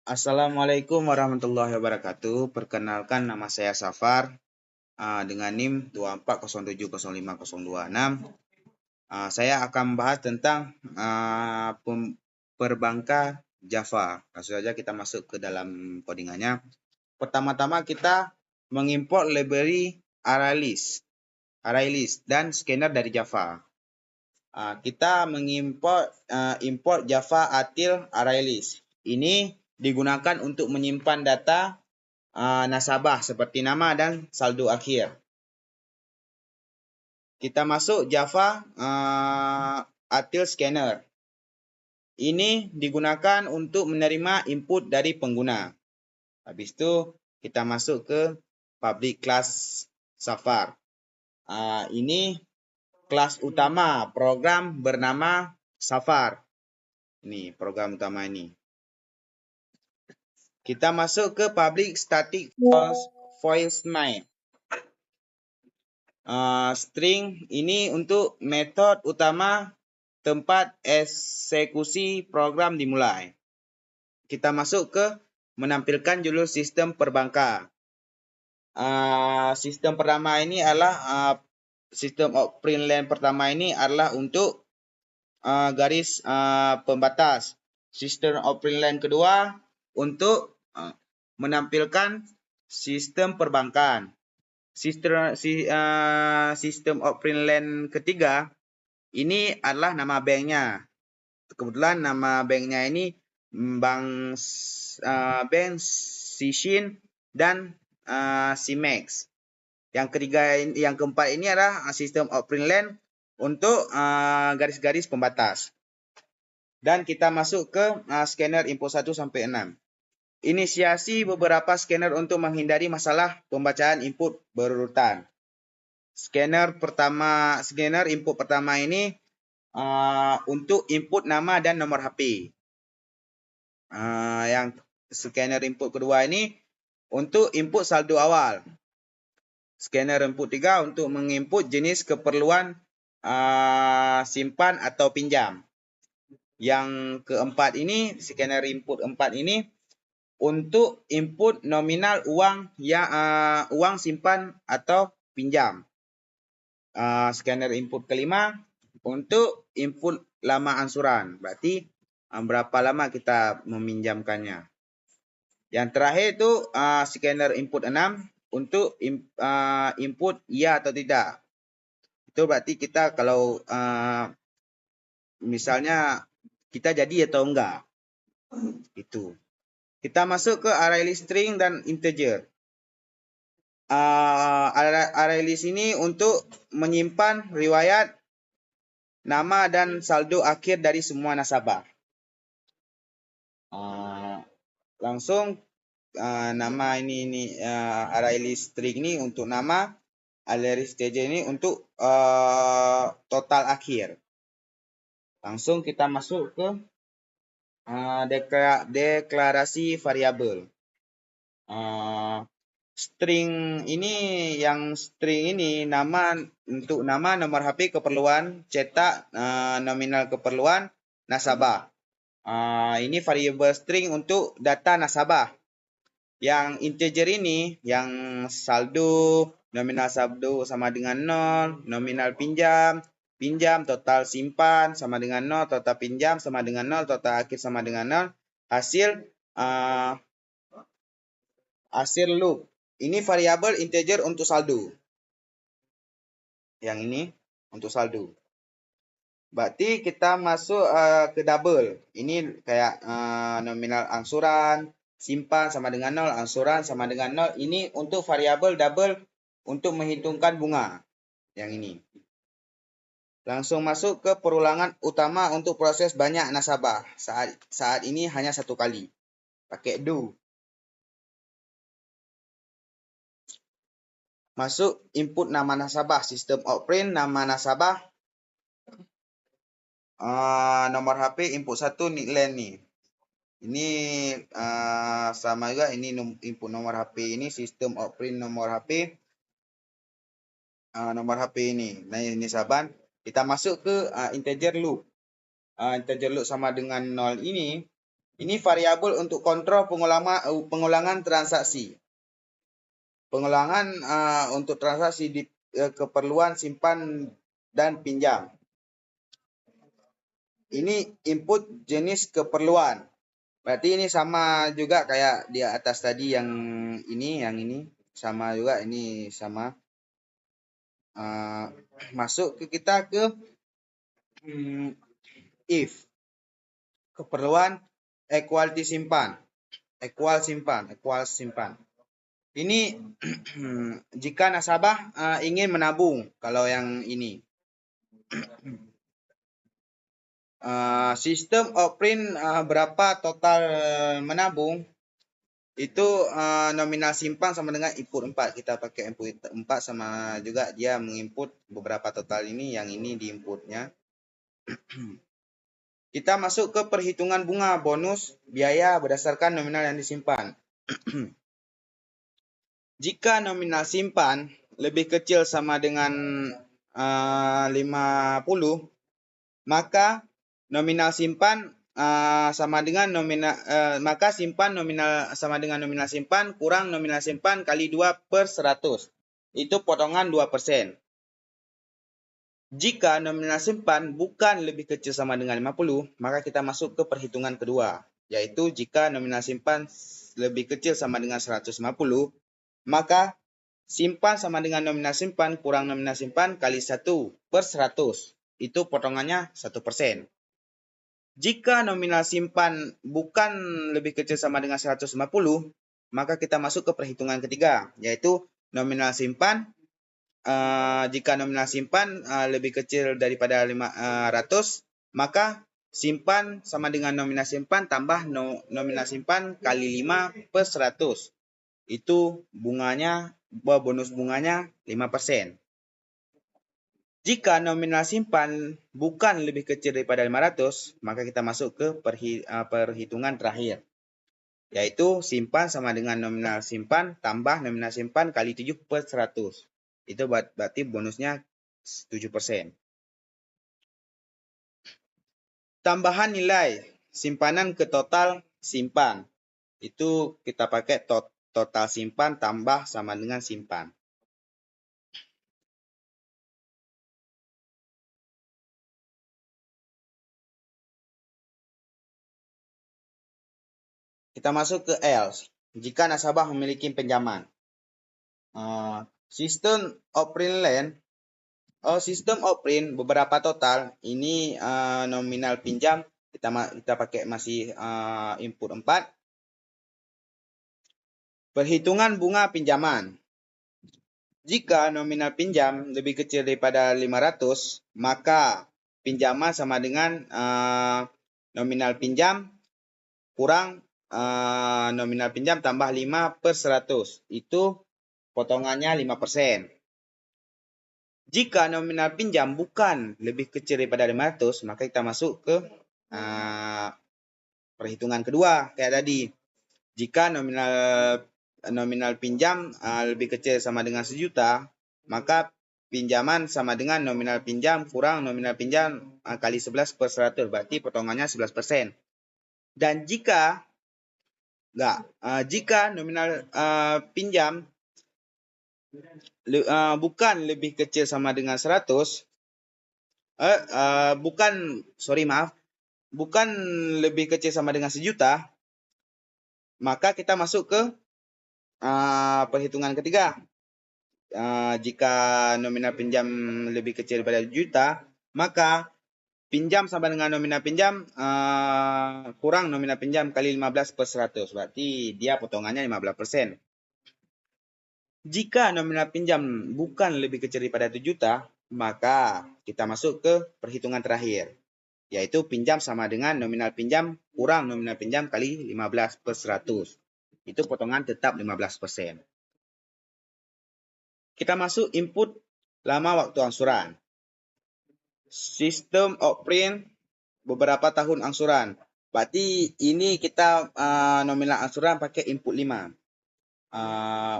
Assalamualaikum warahmatullahi wabarakatuh. Perkenalkan, nama saya Safar dengan NIM 24070526. Saya akan membahas tentang perbankan Java. Langsung saja kita masuk ke dalam codingannya. Pertama-tama kita mengimport library ArrayList dan scanner dari Java. Kita import Java Util ArrayList. Ini digunakan untuk menyimpan data nasabah seperti nama dan saldo akhir. Kita masuk Java Util Scanner. Ini digunakan untuk menerima input dari pengguna. Habis itu kita masuk ke public class Safar. Ini kelas utama program bernama Safar. Ini program utama ini. Kita masuk ke public static voicemail. String ini untuk metode utama tempat eksekusi program dimulai. Kita masuk ke menampilkan judul sistem perbankan. Sistem pertama ini adalah sistem print line pertama ini adalah untuk garis pembatas. Sistem print line kedua untuk menampilkan sistem perbankan. Sistem print line ketiga ini adalah nama banknya. Kebetulan nama banknya ini Bank Sishin dan Simex. Yang keempat ini adalah sistem print line untuk garis-garis pembatas. Dan kita masuk ke scanner input 1 sampai 6. Inisiasi beberapa scanner untuk menghindari masalah pembacaan input berurutan. Scanner input pertama ini untuk input nama dan nomor HP. Yang scanner input kedua ini untuk input saldo awal. Scanner input 3 untuk menginput jenis keperluan simpan atau pinjam. Yang keempat ini, scanner input 4 ini untuk input nominal uang simpan atau pinjam. Scanner input kelima untuk input lama angsuran. Berarti berapa lama kita meminjamkannya. Yang terakhir itu scanner input 6 untuk input ya atau tidak. Itu berarti kita kalau misalnya kita jadi atau enggak. Itu. Kita masuk ke ArrayList string dan integer. ArrayList ini untuk menyimpan riwayat nama dan saldo akhir dari semua nasabah. Langsung nama ini ArrayList string ini untuk nama, ArrayList integer ini untuk total akhir. Langsung kita masuk ke deklarasi variabel. String ini untuk nama, nomor HP, keperluan, cetak, nominal keperluan nasabah. Ini variabel string untuk data nasabah. Yang integer ini, yang saldo, nominal saldo sama dengan 0, nominal pinjam, total simpan sama dengan 0, total pinjam sama dengan 0, total akhir sama dengan 0, hasil loop. Ini variabel integer untuk saldo. Yang ini untuk saldo. Berarti kita masuk ke double. Ini kayak nominal angsuran, simpan sama dengan 0, angsuran sama dengan 0. Ini untuk variabel double untuk menghitungkan bunga. Yang ini. Langsung masuk ke perulangan utama untuk proses banyak nasabah. Saat ini hanya satu kali. Pakai do. Masuk input nama nasabah. Sistem outprint nama nasabah. Nomor HP input 1 nickland nih. Ini sama juga. Ini input nomor HP ini. Sistem outprint nomor HP. Nomor HP ini. Nah ini sahabat. Kita masuk ke integer loop. Integer loop sama dengan 0 ini. Ini variabel untuk kontrol pengulangan transaksi. Pengulangan untuk transaksi di keperluan simpan dan pinjam. Ini input jenis keperluan. Berarti ini sama juga kayak di atas tadi yang ini sama juga, ini sama. Masuk ke kita ke if keperluan equal simpan. Ini jika nasabah ingin menabung, kalau yang ini. Sistem oprint berapa total menabung, itu nominal simpan sama dengan input 4. Kita pakai input 4 sama juga dia menginput beberapa total ini, yang ini di inputnya. Kita masuk ke perhitungan bunga bonus biaya berdasarkan nominal yang disimpan. Jika nominal simpan lebih kecil sama dengan 50, maka nominal simpan sama dengan maka simpan nominal sama dengan nominal simpan kurang nominal simpan kali 2/100. Itu potongan 2%. Jika nominal simpan bukan lebih kecil sama dengan 50, maka kita masuk ke perhitungan kedua, yaitu jika nominal simpan lebih kecil sama dengan 150, maka simpan sama dengan nominal simpan kurang nominal simpan kali 1/100. Itu potongannya 1%. Jika nominal simpan bukan lebih kecil sama dengan 150, maka kita masuk ke perhitungan ketiga, yaitu nominal simpan. Jika nominal simpan lebih kecil daripada 500, maka simpan sama dengan nominal simpan tambah nominal simpan kali 5/100. Itu bunganya, bonus bunganya 5%. Jika nominal simpan bukan lebih kecil daripada 500, maka kita masuk ke perhitungan terakhir, yaitu simpan sama dengan nominal simpan tambah nominal simpan kali 7/100. Itu berarti bonusnya 7%. Tambahan nilai simpanan ke total simpan. Itu kita pakai total simpan tambah sama dengan simpan. Kita masuk ke else. Jika nasabah memiliki pinjaman. Sistem oprint beberapa total. Ini nominal pinjam. Kita pakai masih input 4. Perhitungan bunga pinjaman. Jika nominal pinjam lebih kecil daripada 500, maka pinjaman sama dengan nominal pinjam kurang nominal pinjam tambah 5/100. Itu potongannya 5%. Jika nominal pinjam bukan lebih kecil daripada 500, maka kita masuk ke perhitungan kedua kayak tadi. Jika nominal pinjam lebih kecil sama dengan 1 juta, maka pinjaman sama dengan nominal pinjam kurang nominal pinjam kali 11/100, berarti potongannya 11%. Dan jika nominal pinjam bukan lebih kecil sama dengan 100, bukan lebih kecil sama dengan 1 juta, maka kita masuk ke perhitungan ketiga. Jika nominal pinjam lebih kecil daripada 1 juta, maka pinjam sama dengan nominal pinjam kurang nominal pinjam kali 15/100. Berarti dia potongannya 15%. Jika nominal pinjam bukan lebih kecil daripada 1 juta, maka kita masuk ke perhitungan terakhir, yaitu pinjam sama dengan nominal pinjam kurang nominal pinjam kali 15/100. Itu potongan tetap 15%. Kita masuk input lama waktu angsuran. Sistem oprint beberapa tahun angsuran. Berarti ini kita nominal angsuran pakai input 5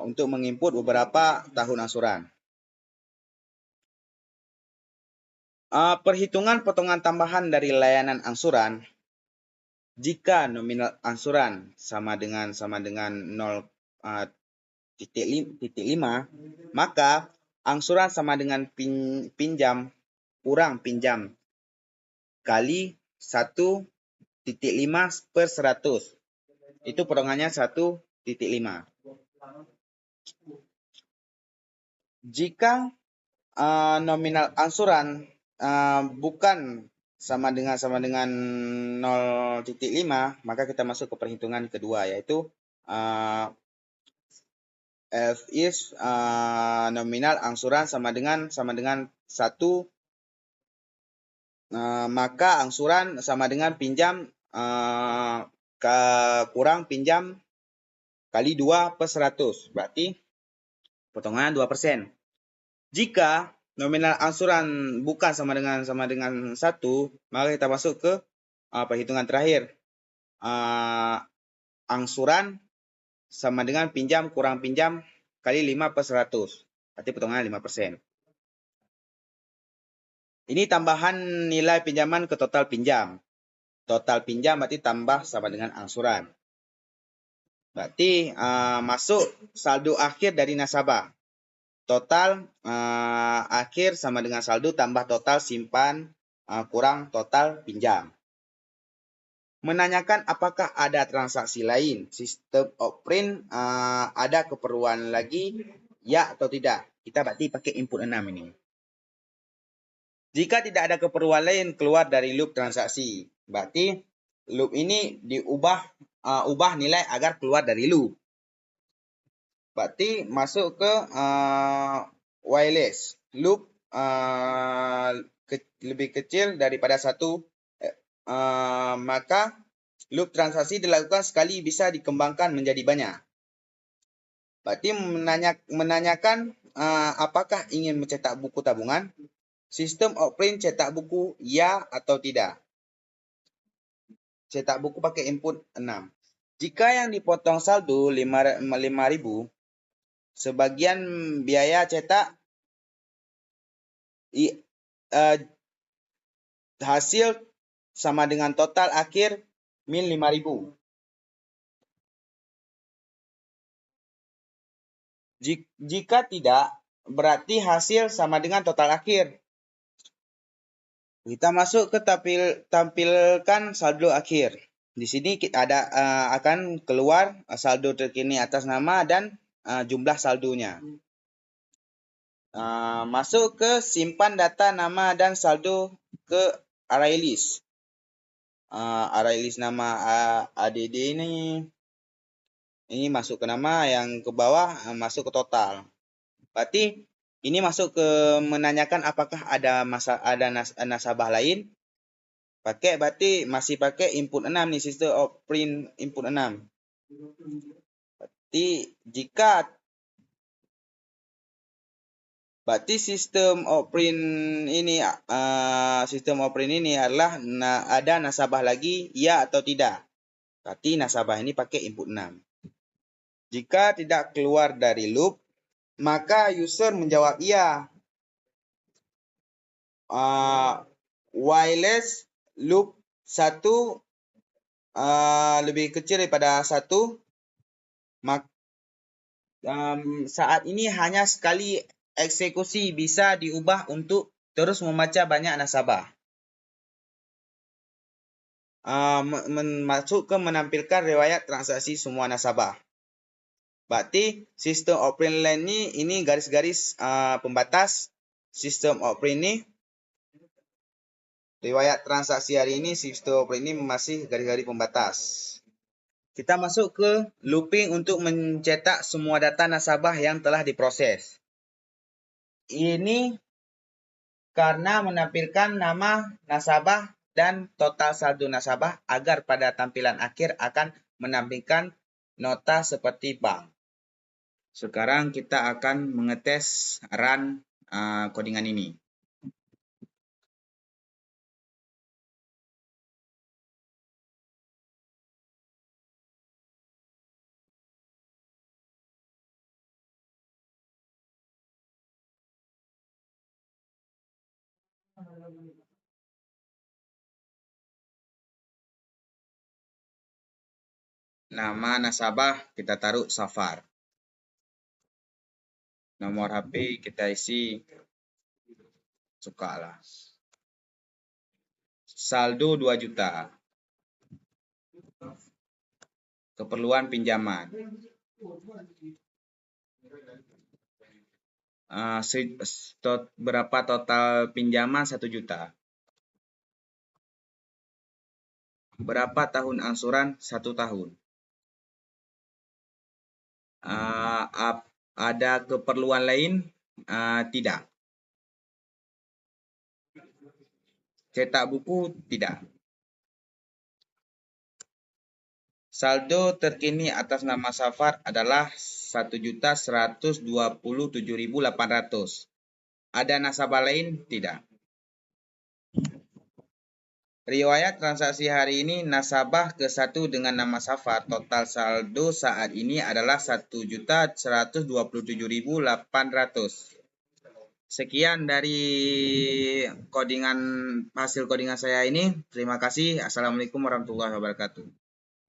untuk menginput beberapa tahun angsuran. Perhitungan potongan tambahan dari layanan angsuran. Jika nominal angsuran sama dengan 0,5, maka angsuran sama dengan pinjam kurang pinjam kali 1,5/100. Itu potongannya 1,5. Jika nominal angsuran bukan sama dengan 0,5, maka kita masuk ke perhitungan kedua, yaitu F is nominal angsuran sama dengan 1, maka angsuran sama dengan pinjam kurang pinjam kali 2/100. Berarti potongan 2%. Jika nominal angsuran bukan sama dengan 1, maka kita masuk ke perhitungan terakhir. Angsuran sama dengan pinjam kurang pinjam kali 5/100. Berarti potongan 5%. Ini tambahan nilai pinjaman ke total pinjam. Total pinjam berarti tambah sama dengan angsuran. Berarti masuk saldo akhir dari nasabah. Total akhir sama dengan saldo tambah total simpan kurang total pinjam. Menanyakan apakah ada transaksi lain. Sistem Oprin ada keperluan lagi, ya atau tidak. Kita berarti pakai input 6 ini. Jika tidak ada keperluan lain, keluar dari loop transaksi. Berarti loop ini ubah nilai agar keluar dari loop. Berarti masuk ke wireless. Loop lebih kecil daripada 1, maka loop transaksi dilakukan sekali bisa dikembangkan menjadi banyak. Berarti menanyakan apakah ingin mencetak buku tabungan. Sistem Oprin cetak buku ya atau tidak. Cetak buku pakai input 6. Jika yang dipotong saldo 5.000, sebagian biaya cetak hasil sama dengan total akhir min 5.000. Jika tidak, berarti hasil sama dengan total akhir. Kita masuk ke tampilkan saldo akhir. Di sini kita akan keluar saldo terkini atas nama dan jumlah saldonya. Masuk ke simpan data nama dan saldo ke array list. Array list nama ADD ini masuk ke nama, yang ke bawah masuk ke total. Berarti ini masuk ke menanyakan apakah ada nasabah lain. Berarti masih pakai input 6 nih, sistem Oprin input 6. Berarti sistem Oprin ini adalah ada nasabah lagi, ya atau tidak. Berarti nasabah ini pakai input 6. Jika tidak keluar dari loop, maka user menjawab iya. Wireless loop 1 lebih kecil daripada 1. Saat ini hanya sekali eksekusi bisa diubah untuk terus membaca banyak nasabah. Masuk ke menampilkan riwayat transaksi semua nasabah. Berarti sistem Oprin line ini garis-garis pembatas. Sistem Oprin ini riwayat transaksi hari ini, sistem Oprin ini masih garis-garis pembatas. Kita masuk ke looping untuk mencetak semua data nasabah yang telah diproses. Ini karena menampilkan nama nasabah dan total saldo nasabah agar pada tampilan akhir akan menampilkan nota seperti bank. Sekarang kita akan mengetes run codingan ini. Nama nasabah kita taruh Safar. Nomor HP kita isi sukalah. Saldo 2 juta. Keperluan pinjaman. Berapa total pinjaman? 1 juta. Berapa tahun angsuran? 1 tahun. Ada keperluan lain? Tidak. Cetak buku? Tidak. Saldo terkini atas nama Safar adalah 1.127.800. Ada nasabah lain? Tidak. Riwayat transaksi hari ini nasabah ke-1 dengan nama Safar. Total saldo saat ini adalah 1.127.800. Sekian dari hasil codingan saya ini. Terima kasih. Assalamualaikum warahmatullahi wabarakatuh.